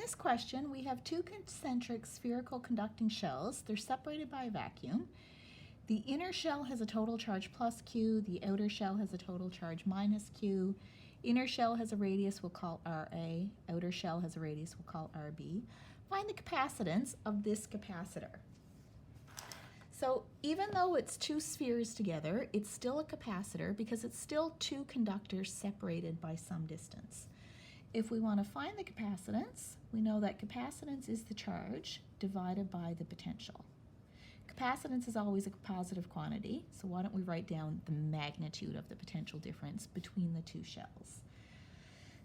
this question, we have two concentric spherical conducting shells. They're separated by a vacuum. The inner shell has a total charge plus Q. The outer shell has a total charge minus Q. Inner shell has a radius we'll call RA. Outer shell has a radius we'll call RB. Find the capacitance of this capacitor. So even though it's two spheres together, it's still a capacitor because it's still two conductors separated by some distance. If we want to find the capacitance, we know that capacitance is the charge divided by the potential. Capacitance is always a positive quantity, so why don't we write down the magnitude of the potential difference between the two shells.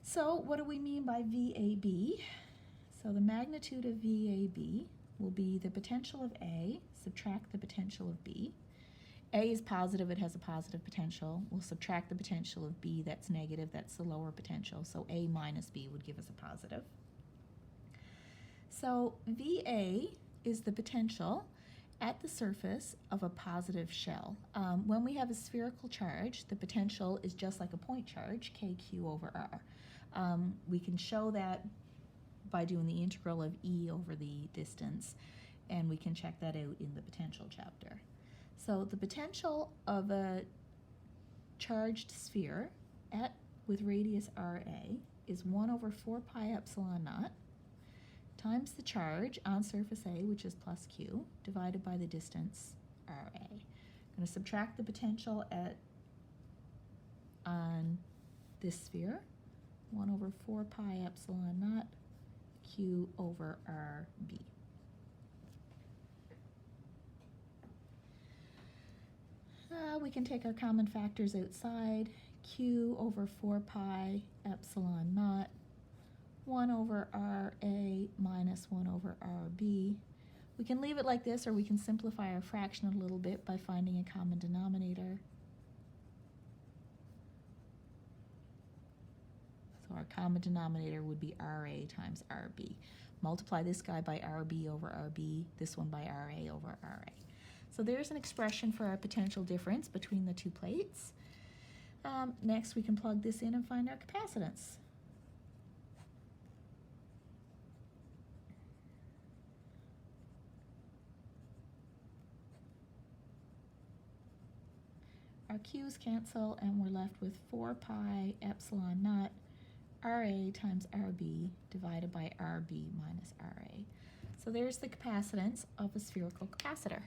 So what do we mean by VAB? So the magnitude of VAB will be the potential of A, subtract the potential of B. A is positive, it has a positive potential. We'll subtract the potential of B, that's negative, that's the lower potential. So A minus B would give us a positive. So VA is the potential at the surface of a positive shell. When we have a spherical charge, the potential is just like a point charge, KQ over R. We can show that by doing the integral of E over the distance, and we can check that out in the potential chapter. So the potential of a charged sphere with radius RA is 1 over 4 pi epsilon naught times the charge on surface A, which is plus Q, divided by the distance RA. I'm going to subtract the potential on this sphere, 1 over 4 pi epsilon naught Q over RB. We can take our common factors outside. Q over 4 pi epsilon naught, 1 over RA minus 1 over RB. We can leave it like this, or we can simplify our fraction a little bit by finding a common denominator. So our common denominator would be RA times RB. Multiply this guy by RB over RB, this one by RA over RA. So there's an expression for our potential difference between the two plates. Next, we can plug this in and find our capacitance. Our Q's cancel, and we're left with 4 pi epsilon naught RA times RB divided by RB minus RA. So there's the capacitance of a spherical capacitor.